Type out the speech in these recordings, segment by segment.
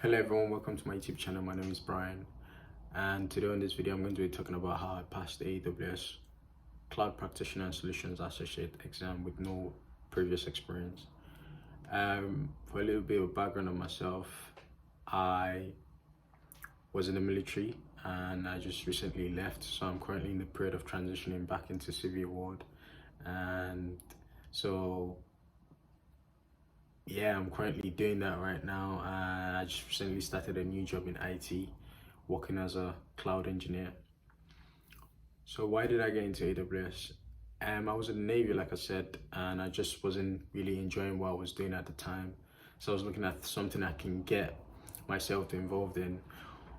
Hello everyone, welcome to my YouTube channel. My name is Brian, and today on this video I'm going to be talking about how I passed the AWS Cloud Practitioner and Solutions Associate exam with no previous experience. For a little bit of background on myself, I was in the military and I just recently left, so I'm currently in the period of transitioning back into civil world, and so yeah, I'm currently doing that right now. I just recently started a new job in IT, working as a cloud engineer. So why did I get into AWS? I was in the Navy, like I said, and I just wasn't really enjoying what I was doing at the time. So I was looking at something I can get myself involved in.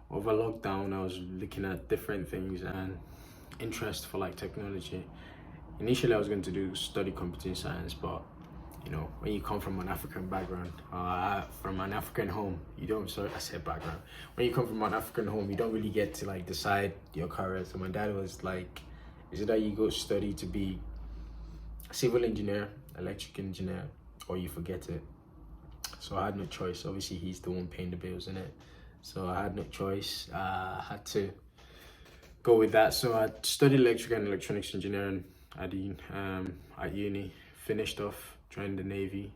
Over lockdown, I was looking at different things and interest for like technology. Initially, I was going to study computing science, but you know, when you come from an African background, from an African home, you don't, sorry, I said background. When you come from an African home, you don't really get to like decide your career. So my dad was like, is it that you go study to be civil engineer, electric engineer, or you forget it? So I had no choice. Obviously, he's the one paying the bills, in it. So I had no choice. I had to go with that. So I studied electrical and electronics engineering at uni, finished off, joined the Navy,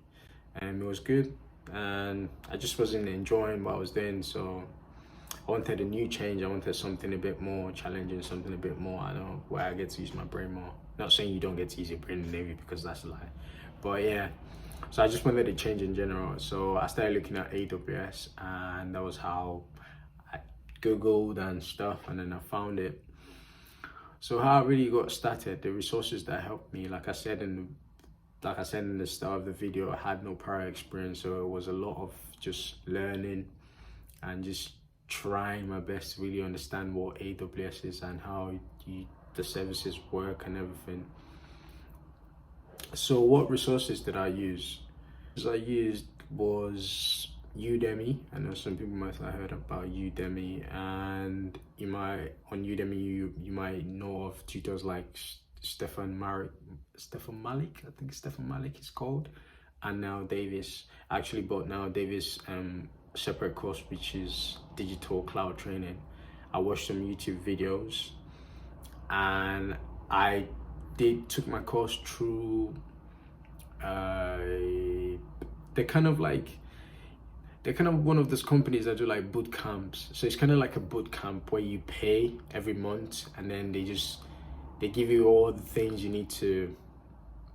and it was good. And I just wasn't enjoying what I was doing, so I wanted a new change. I wanted something a bit more challenging, something a bit more, I don't know, where I get to use my brain more. Not saying you don't get to use your brain in the Navy, because that's a lie. But yeah, so I just wanted a change in general. So I started looking at AWS, and that was how I Googled and stuff, and then I found it. So how I really got started, the resources that helped me, like I said in the start of the video, I had no prior experience, so it was a lot of just learning and just trying my best to really understand what AWS is and how the services work and everything. So what resources did I use? I used was Udemy. I know some people might have heard about Udemy, and on Udemy you might know of tutors like Stefan Malik, I think Stefan Malik is called, and now Davis. I actually bought now Davis separate course, which is digital cloud training. I watched some YouTube videos, and I took my course through they're kind of one of those companies that do like boot camps. So it's kind of like a boot camp where you pay every month, and then they give you all the things you need to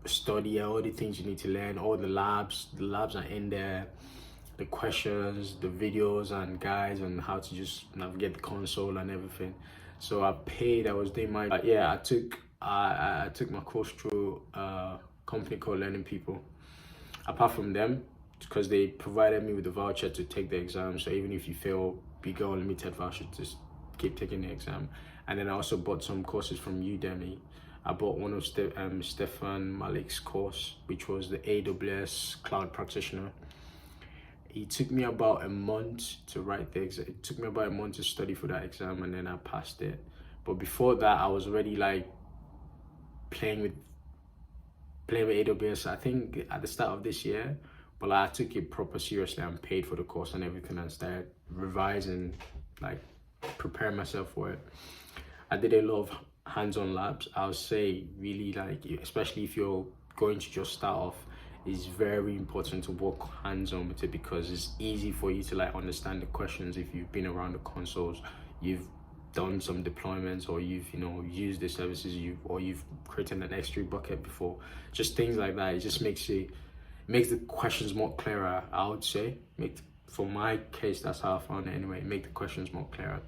study, all the things you need to learn, all the labs. The labs are in there, the questions, the videos and guides on how to just navigate the console and everything. So I paid, I was doing my, I took my course through a company called Learning People. Apart from them, because they provided me with a voucher to take the exam, so even if you fail, you get unlimited voucher to keep taking the exam. And then I also bought some courses from Udemy. I bought one of Stefan Malik's course, which was the AWS Cloud Practitioner. It took me about a month to write the exam. It took me about a month to study for that exam, and then I passed it. But before that, I was already like playing with AWS, I think at the start of this year. But I took it proper seriously and paid for the course and everything, and started revising, like preparing myself for it. I did a lot of hands-on labs. I would say really, like, especially if you're going to just start off, it's very important to work hands-on with it, because it's easy for you to like understand the questions if you've been around the consoles, you've done some deployments, or you've used the services, or you've created an S3 bucket before. Just things like that. It just makes the questions more clearer, I would say. For my case, that's how I found it anyway. Make the questions more clearer.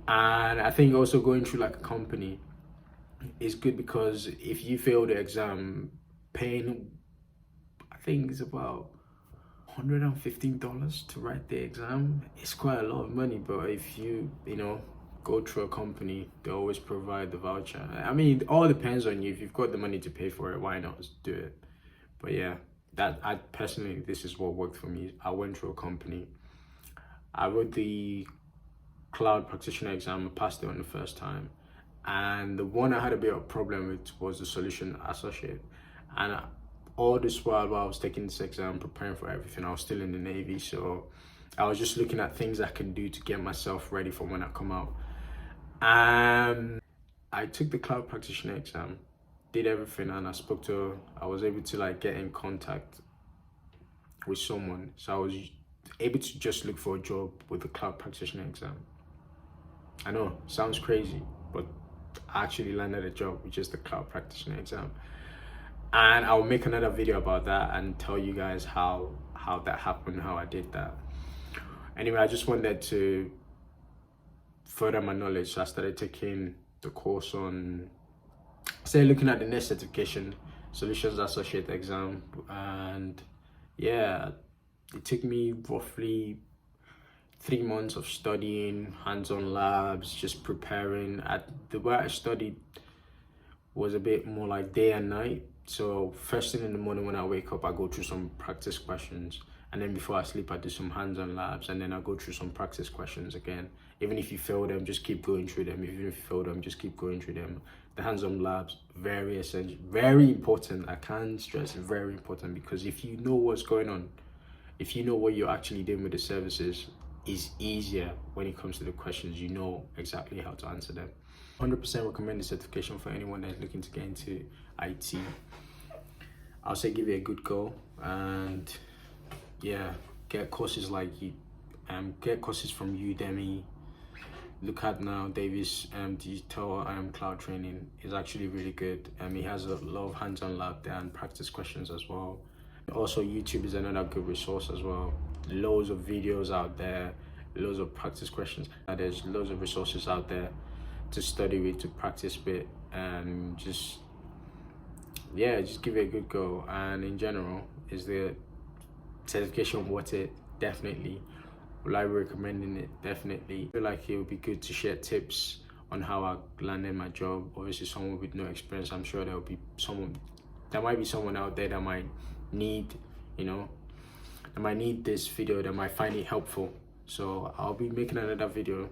And I think also going through like a company is good, because if you fail the exam, paying, I think it's about $115 to write the exam, it's quite a lot of money. But if you go through a company, they always provide the voucher. I mean, it all depends on you. If you've got the money to pay for it, why not just do it? But yeah, personally, this is what worked for me. I went through a company. I wrote the cloud practitioner exam, I passed it on the first time. And the one I had a bit of a problem with was the solution associate. And all this while I was taking this exam, preparing for everything, I was still in the Navy. So I was just looking at things I can do to get myself ready for when I come out. I took the cloud practitioner exam, did everything, and I was able to like get in contact with someone. So I was able to just look for a job with the cloud practitioner exam. I know, sounds crazy, but I actually landed a job with just the cloud practitioner exam. And I'll make another video about that and tell you guys how that happened, how I did that. Anyway, I just wanted to further my knowledge, so I started taking the course on, looking at the next certification, Solutions Associate exam. And yeah, it took me roughly 3 months of studying, hands-on labs, just preparing. The way I studied was a bit more like day and night. So first thing in the morning when I wake up, I go through some practice questions, and then before I sleep, I do some hands-on labs, and then I go through some practice questions again. Even if you fail them, just keep going through them. Even if you fail them, just keep going through them. The hands-on labs, very essential, very important. I can't stress, very important, because if you know what's going on, if you know what you're actually doing with the services, it's easier when it comes to the questions. You know exactly how to answer them. 100% recommend the certification for anyone that's looking to get into IT. I'll say give it a good go, and yeah, get courses like you, get courses from Udemy. Look at now Davis digital cloud training is actually really good. He has a lot of hands-on lab there and practice questions as well. Also, YouTube is another good resource as well. Loads of videos out there, loads of practice questions. There's loads of resources out there to study with, to practice with, and just give it a good go. And in general, is the certification worth it? Definitely. Will I be recommending it? Definitely. I feel like it would be good to share tips on how I landed my job. Obviously, someone with no experience, I'm sure there might be someone out there that might need, that might need this video, that might find it helpful. So I'll be making another video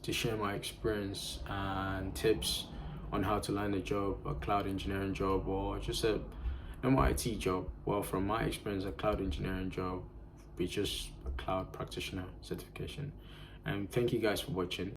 to share my experience and tips on how to land a job, a cloud engineering job, or just a normal IT job. Well, from my experience, a cloud engineering job with just a cloud practitioner certification. And thank you guys for watching.